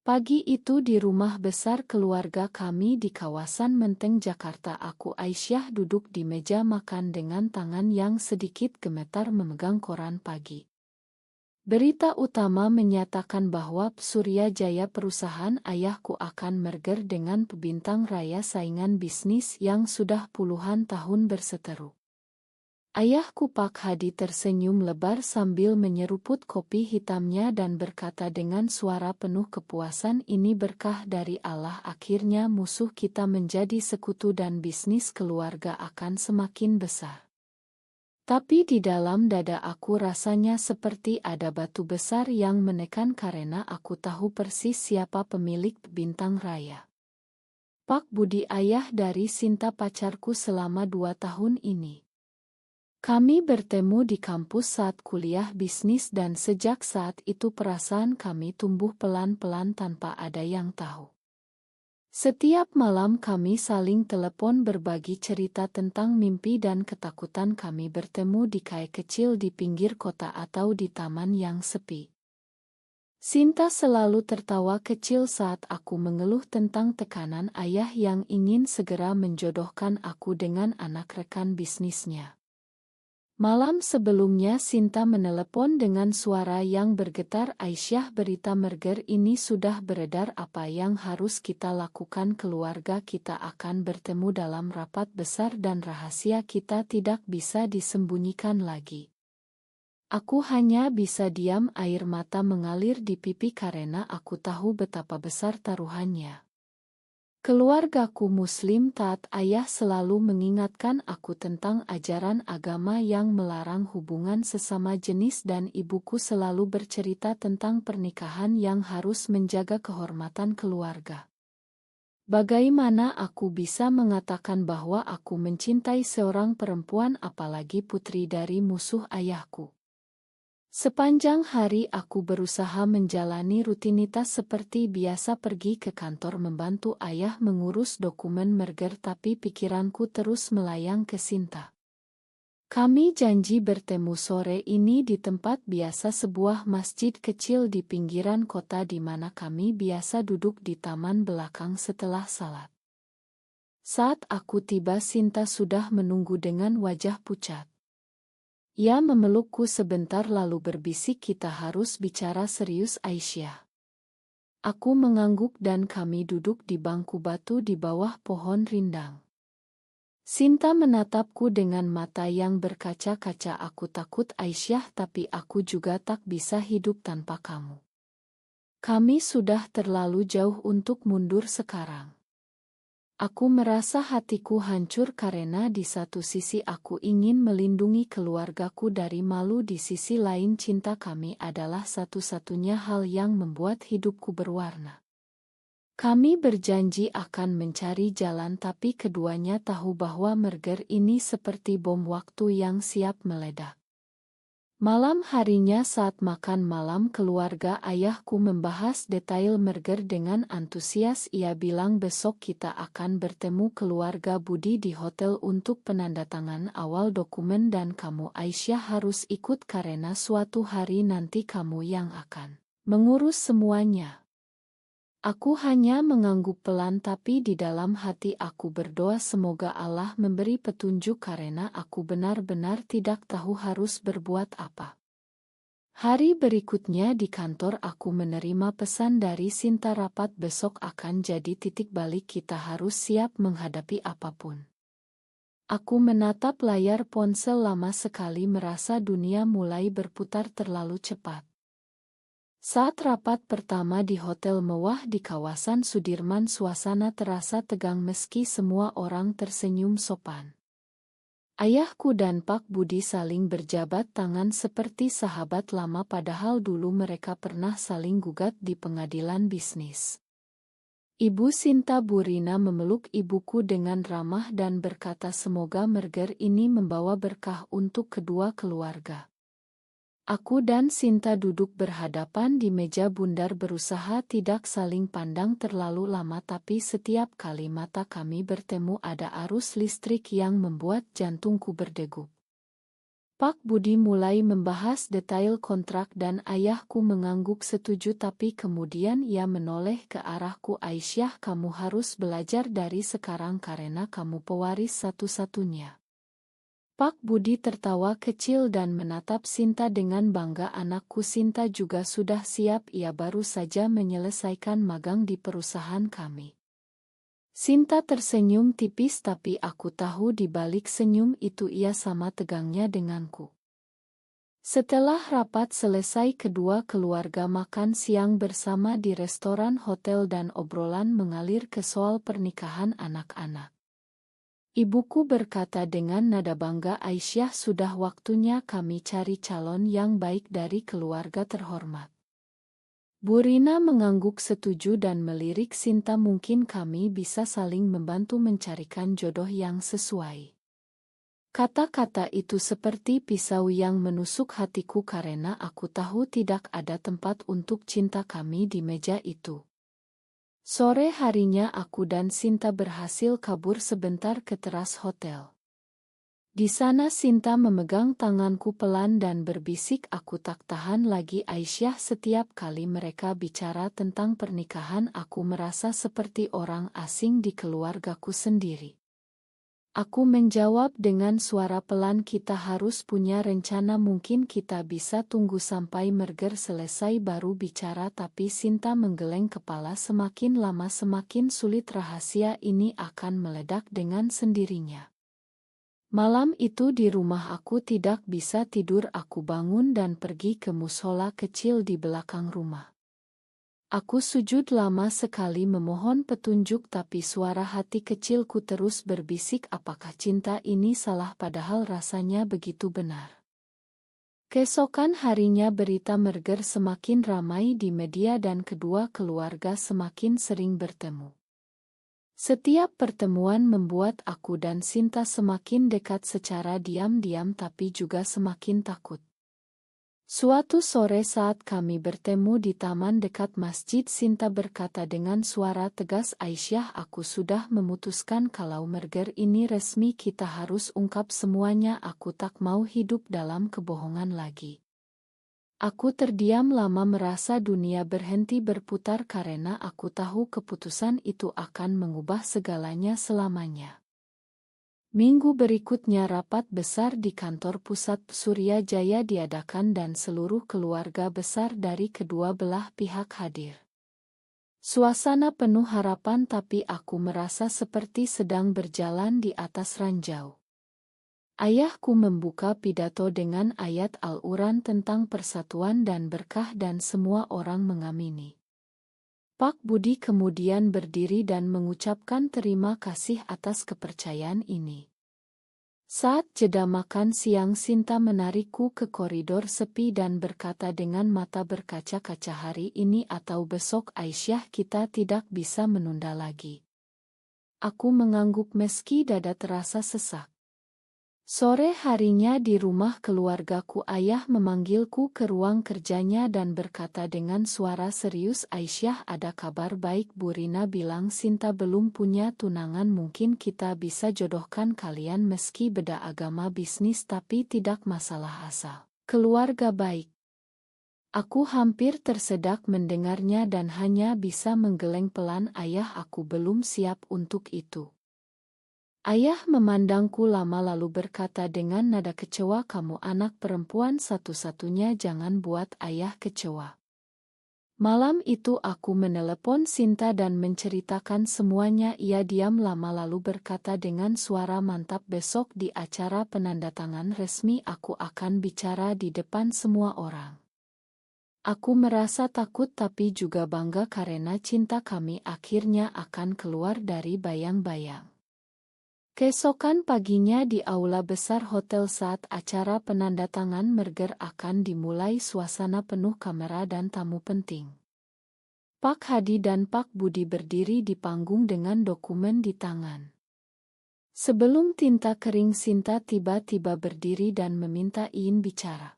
Pagi itu di rumah besar keluarga kami di kawasan Menteng, Jakarta, aku Aisyah duduk di meja makan dengan tangan yang sedikit gemetar memegang koran pagi. Berita utama menyatakan bahwa Surya Jaya, perusahaan ayahku, akan merger dengan Pebintang Raya, saingan bisnis yang sudah puluhan tahun berseteru. Ayahku Pak Hadi tersenyum lebar sambil menyeruput kopi hitamnya dan berkata dengan suara penuh kepuasan, "Ini berkah dari Allah, akhirnya musuh kita menjadi sekutu dan bisnis keluarga akan semakin besar." Tapi di dalam dada aku rasanya seperti ada batu besar yang menekan karena aku tahu persis siapa pemilik Bintang Raya. Pak Budi, ayah dari Sinta, pacarku selama 2 tahun ini. Kami bertemu di kampus saat kuliah bisnis dan sejak saat itu perasaan kami tumbuh pelan-pelan tanpa ada yang tahu. Setiap malam kami saling telepon berbagi cerita tentang mimpi dan ketakutan kami bertemu di kai kecil di pinggir kota atau di taman yang sepi. Sinta selalu tertawa kecil saat aku mengeluh tentang tekanan ayah yang ingin segera menjodohkan aku dengan anak rekan bisnisnya. Malam sebelumnya Sinta menelepon dengan suara yang bergetar, "Aisyah, berita merger ini sudah beredar. Apa yang harus kita lakukan? Keluarga kita akan bertemu dalam rapat besar dan rahasia kita tidak bisa disembunyikan lagi." Aku hanya bisa diam, air mata mengalir di pipi karena aku tahu betapa besar taruhannya. Keluargaku Muslim taat. Ayah selalu mengingatkan aku tentang ajaran agama yang melarang hubungan sesama jenis dan ibuku selalu bercerita tentang pernikahan yang harus menjaga kehormatan keluarga. Bagaimana aku bisa mengatakan bahwa aku mencintai seorang perempuan, apalagi putri dari musuh ayahku? Sepanjang hari aku berusaha menjalani rutinitas seperti biasa, pergi ke kantor membantu ayah mengurus dokumen merger, tapi pikiranku terus melayang ke Sinta. Kami janji bertemu sore ini di tempat biasa, sebuah masjid kecil di pinggiran kota di mana kami biasa duduk di taman belakang setelah salat. Saat aku tiba, Sinta sudah menunggu dengan wajah pucat. Ia memelukku sebentar lalu berbisik, "Kita harus bicara serius, Aisyah." Aku mengangguk dan kami duduk di bangku batu di bawah pohon rindang. Sinta menatapku dengan mata yang berkaca-kaca. "Aku takut, Aisyah, tapi aku juga tak bisa hidup tanpa kamu. Kami sudah terlalu jauh untuk mundur sekarang." Aku merasa hatiku hancur karena di satu sisi aku ingin melindungi keluargaku dari malu, di sisi lain cinta kami adalah satu-satunya hal yang membuat hidupku berwarna. Kami berjanji akan mencari jalan, tapi keduanya tahu bahwa merger ini seperti bom waktu yang siap meledak. Malam harinya saat makan malam keluarga, ayahku membahas detail merger dengan antusias. Ia bilang, "Besok kita akan bertemu keluarga Budi di hotel untuk penandatangan awal dokumen dan kamu, Aisyah, harus ikut karena suatu hari nanti kamu yang akan mengurus semuanya." Aku hanya mengangguk pelan, tapi di dalam hati aku berdoa semoga Allah memberi petunjuk karena aku benar-benar tidak tahu harus berbuat apa. Hari berikutnya di kantor aku menerima pesan dari Sinta, rapat besok akan jadi titik balik, kita harus siap menghadapi apapun. Aku menatap layar ponsel lama sekali, merasa dunia mulai berputar terlalu cepat. Saat rapat pertama di hotel mewah di kawasan Sudirman, suasana terasa tegang meski semua orang tersenyum sopan. Ayahku dan Pak Budi saling berjabat tangan seperti sahabat lama, padahal dulu mereka pernah saling gugat di pengadilan bisnis. Ibu Sinta, Bu Rina, memeluk ibuku dengan ramah dan berkata semoga merger ini membawa berkah untuk kedua keluarga. Aku dan Sinta duduk berhadapan di meja bundar, berusaha tidak saling pandang terlalu lama, tapi setiap kali mata kami bertemu ada arus listrik yang membuat jantungku berdegup. Pak Budi mulai membahas detail kontrak dan ayahku mengangguk setuju, tapi kemudian ia menoleh ke arahku. Aisyah, kamu harus belajar dari sekarang karena kamu pewaris satu-satunya. Pak Budi tertawa kecil dan menatap Sinta dengan bangga. Anakku Sinta juga sudah siap, ia baru saja menyelesaikan magang di perusahaan kami. Sinta tersenyum tipis, tapi aku tahu di balik senyum itu ia sama tegangnya denganku. Setelah rapat selesai, kedua keluarga makan siang bersama di restoran hotel dan obrolan mengalir ke soal pernikahan anak-anak. Ibuku berkata dengan nada bangga, Aisyah, sudah waktunya kami cari calon yang baik dari keluarga terhormat. Bu Rina mengangguk setuju dan melirik Sinta, mungkin kami bisa saling membantu mencarikan jodoh yang sesuai. Kata-kata itu seperti pisau yang menusuk hatiku karena aku tahu tidak ada tempat untuk cinta kami di meja itu. Sore harinya aku dan Sinta berhasil kabur sebentar ke teras hotel. Di sana Sinta memegang tanganku pelan dan berbisik, aku tak tahan lagi Aisyah. Setiap kali mereka bicara tentang pernikahan aku merasa seperti orang asing di keluargaku sendiri. Aku menjawab dengan suara pelan, kita harus punya rencana, mungkin kita bisa tunggu sampai merger selesai baru bicara. Tapi Sinta menggeleng kepala, semakin lama semakin sulit, rahasia ini akan meledak dengan sendirinya. Malam itu di rumah aku tidak bisa tidur, aku bangun dan pergi ke musola kecil di belakang rumah. Aku sujud lama sekali memohon petunjuk, tapi suara hati kecilku terus berbisik, apakah cinta ini salah padahal rasanya begitu benar. Keesokan harinya berita merger semakin ramai di media dan kedua keluarga semakin sering bertemu. Setiap pertemuan membuat aku dan Sinta semakin dekat secara diam-diam tapi juga semakin takut. Suatu sore saat kami bertemu di taman dekat masjid, Sinta berkata dengan suara tegas, Aisyah, aku sudah memutuskan kalau merger ini resmi kita harus ungkap semuanya, aku tak mau hidup dalam kebohongan lagi. Aku terdiam lama merasa dunia berhenti berputar karena aku tahu keputusan itu akan mengubah segalanya selamanya. Minggu berikutnya rapat besar di kantor pusat Surya Jaya diadakan dan seluruh keluarga besar dari kedua belah pihak hadir. Suasana penuh harapan, tapi aku merasa seperti sedang berjalan di atas ranjau. Ayahku membuka pidato dengan ayat Al-Quran tentang persatuan dan berkah dan semua orang mengamini. Pak Budi kemudian berdiri dan mengucapkan terima kasih atas kepercayaan ini. Saat jeda makan siang, Sinta menarikku ke koridor sepi dan berkata dengan mata berkaca-kaca, hari ini atau besok Aisyah, kita tidak bisa menunda lagi. Aku mengangguk meski dada terasa sesak. Sore harinya di rumah keluargaku, ayah memanggilku ke ruang kerjanya dan berkata dengan suara serius, Aisyah, ada kabar baik, Bu Rina bilang Sinta belum punya tunangan, mungkin kita bisa jodohkan kalian meski beda agama bisnis, tapi tidak masalah asal keluarga baik. Aku hampir tersedak mendengarnya dan hanya bisa menggeleng pelan, ayah, aku belum siap untuk itu. Ayah memandangku lama lalu berkata dengan nada kecewa, kamu anak perempuan satu-satunya, jangan buat ayah kecewa. Malam itu aku menelepon Sinta dan menceritakan semuanya. Ia diam lama lalu berkata dengan suara mantap, besok di acara penandatangan resmi aku akan bicara di depan semua orang. Aku merasa takut tapi juga bangga karena cinta kami akhirnya akan keluar dari bayang-bayang. Keesokan paginya di aula besar hotel saat acara penandatangan merger akan dimulai, suasana penuh kamera dan tamu penting. Pak Hadi dan Pak Budi berdiri di panggung dengan dokumen di tangan. Sebelum tinta kering, Sinta tiba-tiba berdiri dan meminta izin bicara.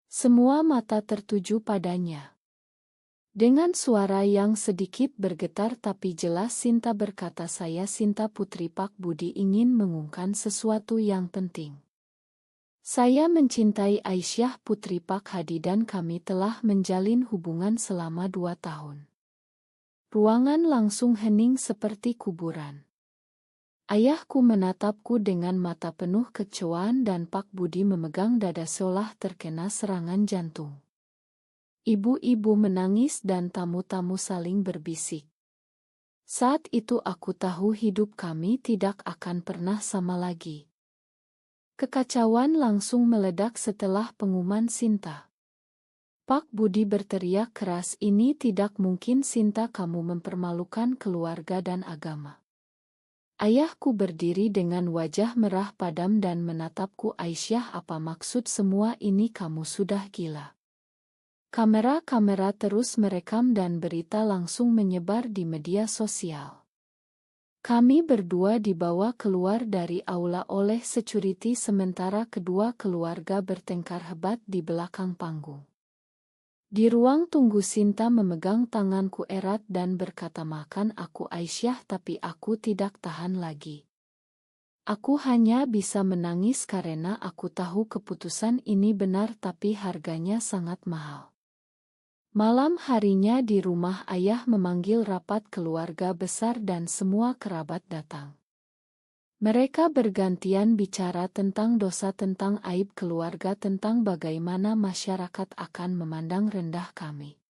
Semua mata tertuju padanya. Dengan suara yang sedikit bergetar tapi jelas, Sinta berkata, saya Sinta putri Pak Budi ingin mengumumkan sesuatu yang penting. Saya mencintai Aisyah putri Pak Hadi dan kami telah menjalin hubungan selama 2 tahun. Ruangan langsung hening seperti kuburan. Ayahku menatapku dengan mata penuh kecewaan dan Pak Budi memegang dada seolah terkena serangan jantung. Ibu-ibu menangis dan tamu-tamu saling berbisik. Saat itu aku tahu hidup kami tidak akan pernah sama lagi. Kekacauan langsung meledak setelah pengumuman Sinta. Pak Budi berteriak keras, "Ini tidak mungkin Sinta, kamu mempermalukan keluarga dan agama." Ayahku berdiri dengan wajah merah padam dan menatapku, "Aisyah, apa maksud semua ini? Kamu sudah gila." Kamera-kamera terus merekam dan berita langsung menyebar di media sosial. Kami berdua dibawa keluar dari aula oleh security sementara kedua keluarga bertengkar hebat di belakang panggung. Di ruang tunggu Sinta memegang tanganku erat dan berkata, "Maafkan aku Aisyah, tapi aku tidak tahan lagi. Aku hanya bisa menangis karena aku tahu keputusan ini benar tapi harganya sangat mahal." Malam harinya di rumah ayah memanggil rapat keluarga besar dan semua kerabat datang. Mereka bergantian bicara tentang dosa, tentang aib keluarga, tentang bagaimana masyarakat akan memandang rendah kami.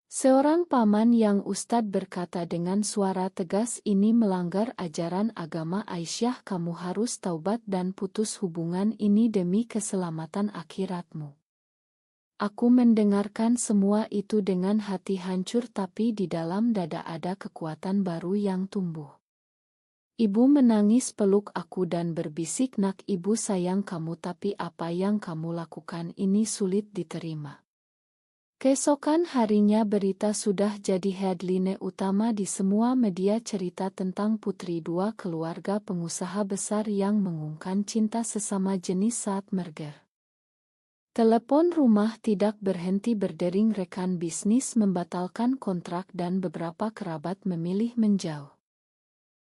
Seorang paman yang ustad berkata dengan suara tegas, "Ini melanggar ajaran agama Aisyah, kamu harus taubat dan putus hubungan ini demi keselamatan akhiratmu." Aku mendengarkan semua itu dengan hati hancur, tapi di dalam dada ada kekuatan baru yang tumbuh. Ibu menangis peluk aku dan berbisik, "Nak, ibu sayang kamu, tapi apa yang kamu lakukan ini sulit diterima." Keesokan harinya berita sudah jadi headline utama di semua media, cerita tentang putri dua keluarga pengusaha besar yang mengungkapkan cinta sesama jenis saat merger. Telepon rumah tidak berhenti berdering, rekan bisnis membatalkan kontrak dan beberapa kerabat memilih menjauh.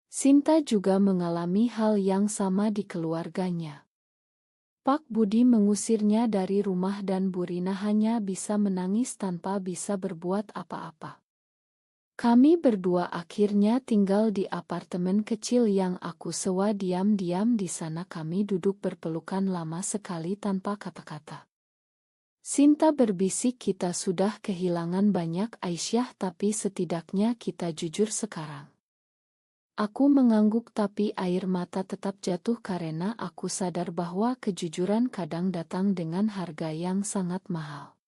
Sinta juga mengalami hal yang sama di keluarganya. Pak Budi mengusirnya dari rumah dan Bu Rina hanya bisa menangis tanpa bisa berbuat apa-apa. Kami berdua akhirnya tinggal di apartemen kecil yang aku sewa diam-diam. Di sana kami duduk berpelukan lama sekali tanpa kata-kata. Sinta berbisik, "Kita sudah kehilangan banyak Aisyah, tapi setidaknya kita jujur sekarang." Aku mengangguk tapi air mata tetap jatuh karena aku sadar bahwa kejujuran kadang datang dengan harga yang sangat mahal.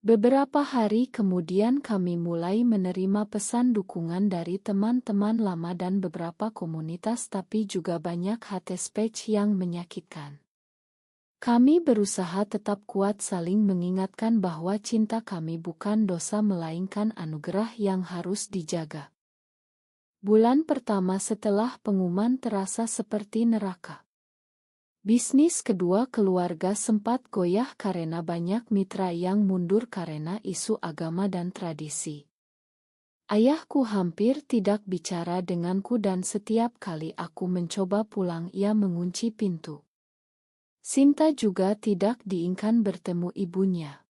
Beberapa hari kemudian kami mulai menerima pesan dukungan dari teman-teman lama dan beberapa komunitas, tapi juga banyak hate speech yang menyakitkan. Kami berusaha tetap kuat, saling mengingatkan bahwa cinta kami bukan dosa melainkan anugerah yang harus dijaga. Bulan pertama setelah pengumuman terasa seperti neraka. Bisnis kedua keluarga sempat goyah karena banyak mitra yang mundur karena isu agama dan tradisi. Ayahku hampir tidak bicara denganku dan setiap kali aku mencoba pulang ia mengunci pintu. Sinta juga tidak diizinkan bertemu ibunya.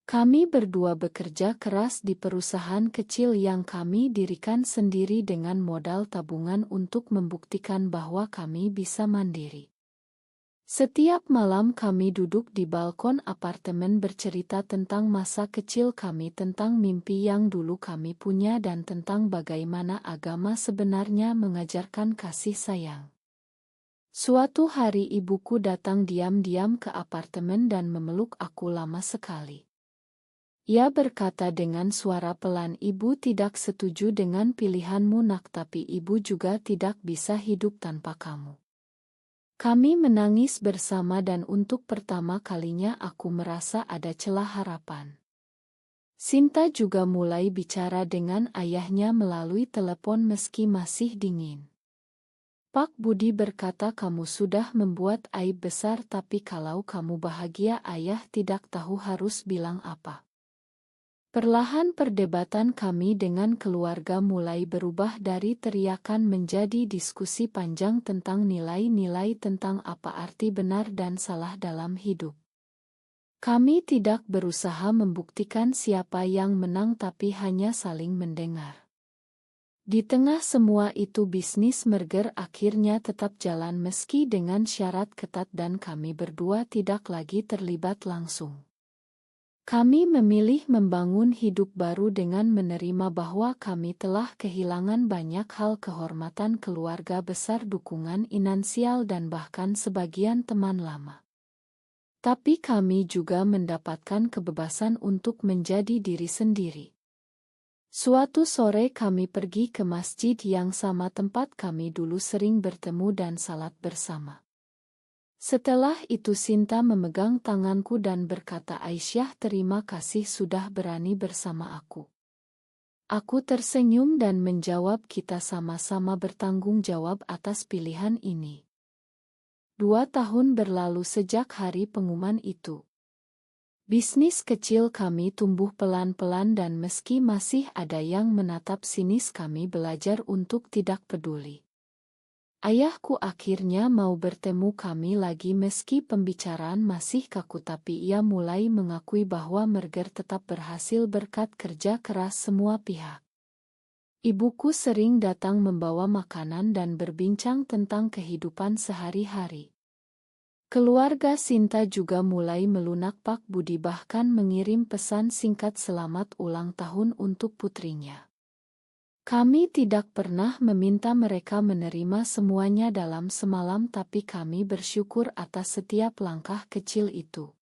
Kami berdua bekerja keras di perusahaan kecil yang kami dirikan sendiri dengan modal tabungan untuk membuktikan bahwa kami bisa mandiri. Setiap malam kami duduk di balkon apartemen bercerita tentang masa kecil kami, tentang mimpi yang dulu kami punya dan tentang bagaimana agama sebenarnya mengajarkan kasih sayang. Suatu hari ibuku datang diam-diam ke apartemen dan memeluk aku lama sekali. Ia berkata dengan suara pelan, "Ibu tidak setuju dengan pilihanmu nak, tapi ibu juga tidak bisa hidup tanpa kamu." Kami menangis bersama dan untuk pertama kalinya aku merasa ada celah harapan. Sinta juga mulai bicara dengan ayahnya melalui telepon meski masih dingin. Pak Budi berkata, "Kamu sudah membuat aib besar, tapi kalau kamu bahagia ayah tidak tahu harus bilang apa." Perlahan perdebatan kami dengan keluarga mulai berubah dari teriakan menjadi diskusi panjang tentang nilai-nilai tentang apa arti benar dan salah dalam hidup. Kami tidak berusaha membuktikan siapa yang menang tapi hanya saling mendengar. Di tengah semua itu bisnis merger akhirnya tetap jalan meski dengan syarat ketat dan kami berdua tidak lagi terlibat langsung. Kami memilih membangun hidup baru dengan menerima bahwa kami telah kehilangan banyak hal kehormatan keluarga besar, dukungan finansial dan bahkan sebagian teman lama. Tapi kami juga mendapatkan kebebasan untuk menjadi diri sendiri. Suatu sore kami pergi ke masjid yang sama tempat kami dulu sering bertemu dan salat bersama. Setelah itu Sinta memegang tanganku dan berkata, "Aisyah, terima kasih sudah berani bersama aku." Aku tersenyum dan menjawab, "Kita sama-sama bertanggung jawab atas pilihan ini." 2 tahun berlalu sejak hari pengumuman itu. Bisnis kecil kami tumbuh pelan-pelan dan meski masih ada yang menatap sinis, kami belajar untuk tidak peduli. Ayahku akhirnya mau bertemu kami lagi meski pembicaraan masih kaku, tapi ia mulai mengakui bahwa merger tetap berhasil berkat kerja keras semua pihak. Ibuku sering datang membawa makanan dan berbincang tentang kehidupan sehari-hari. Keluarga Sinta juga mulai melunak pak budi, bahkan mengirim pesan singkat selamat ulang tahun untuk putrinya. Kami tidak pernah meminta mereka menerima semuanya dalam semalam, tapi kami bersyukur atas setiap langkah kecil itu.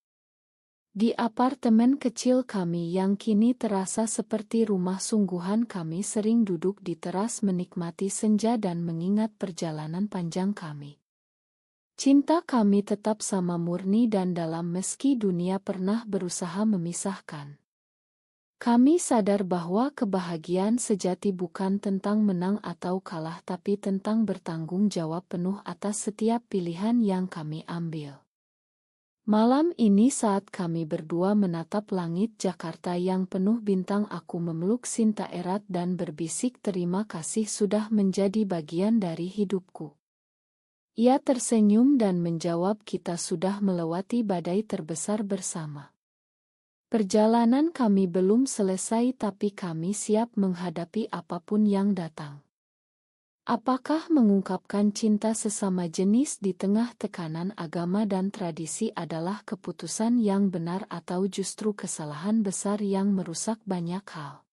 Di apartemen kecil kami yang kini terasa seperti rumah sungguhan, kami sering duduk di teras menikmati senja dan mengingat perjalanan panjang kami. Cinta kami tetap sama murni dan dalam meski dunia pernah berusaha memisahkan. Kami sadar bahwa kebahagiaan sejati bukan tentang menang atau kalah, tapi tentang bertanggung jawab penuh atas setiap pilihan yang kami ambil. Malam ini saat kami berdua menatap langit Jakarta yang penuh bintang, aku memeluk Sinta erat dan berbisik, "Terima kasih sudah menjadi bagian dari hidupku." Ia tersenyum dan menjawab, "Kita sudah melewati badai terbesar bersama. Perjalanan kami belum selesai, tapi kami siap menghadapi apapun yang datang." Apakah mengungkapkan cinta sesama jenis di tengah tekanan agama dan tradisi adalah keputusan yang benar atau justru kesalahan besar yang merusak banyak hal?